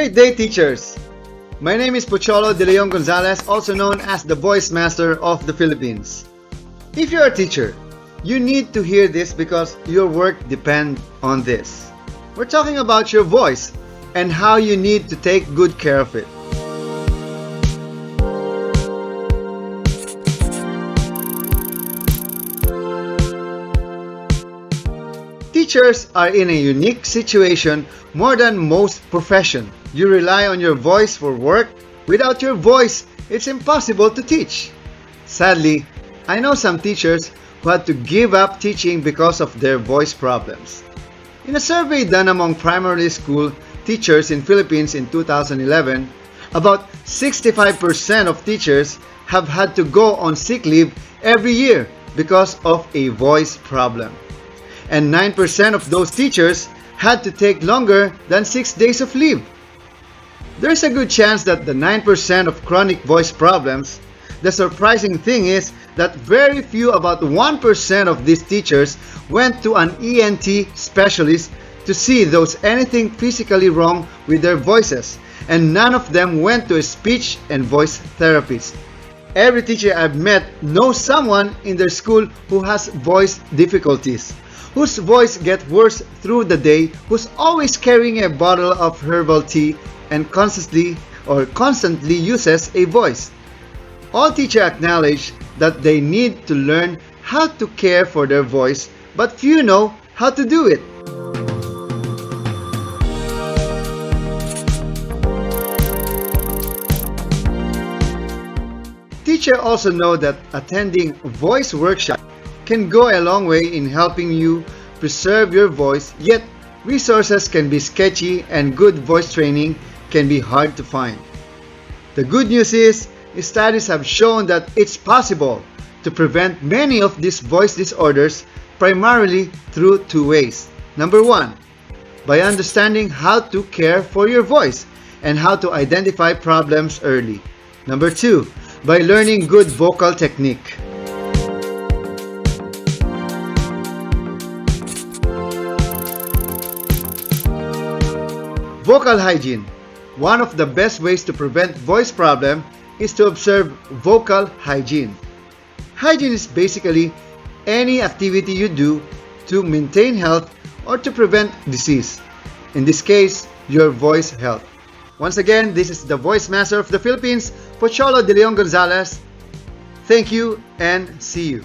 Great day, teachers! My name is Pocholo de Leon Gonzalez, also known as the Voice Master of the Philippines. If you're a teacher, you need to hear this because your work depends on this. We're talking about your voice and how you need to take good care of it. Teachers are in a unique situation more than most professions. You rely on your voice for work. Without your voice, it's impossible to teach. Sadly, I know some teachers who had to give up teaching because of their voice problems. In a survey done among primary school teachers in Philippines in 2011, about 65% of teachers have had to go on sick leave every year because of a voice problem. And 9% of those teachers had to take longer than 6 days of leave. There's a good chance that the 9% of chronic voice problems, the surprising thing is that very few, about 1% of these teachers, went to an ENT specialist to see if there was anything physically wrong with their voices, and none of them went to a speech and voice therapist. Every teacher I've met knows someone in their school who has voice difficulties, whose voice gets worse through the day, who's always carrying a bottle of herbal tea and constantly uses a voice. All teachers acknowledge that they need to learn how to care for their voice, but few know how to do it. Teachers also know that attending voice workshops can go a long way in helping you preserve your voice, yet resources can be sketchy and good voice training can be hard to find. The good news is, studies have shown that it's possible to prevent many of these voice disorders primarily through two ways. Number one, by understanding how to care for your voice and how to identify problems early. Number two, by learning good vocal technique. Vocal hygiene. One of the best ways to prevent voice problem is to observe vocal hygiene. Hygiene is basically any activity you do to maintain health or to prevent disease. In this case, your voice health. Once again, this is the Voice Master of the Philippines, Pocholo de Leon Gonzalez. Thank you and see you.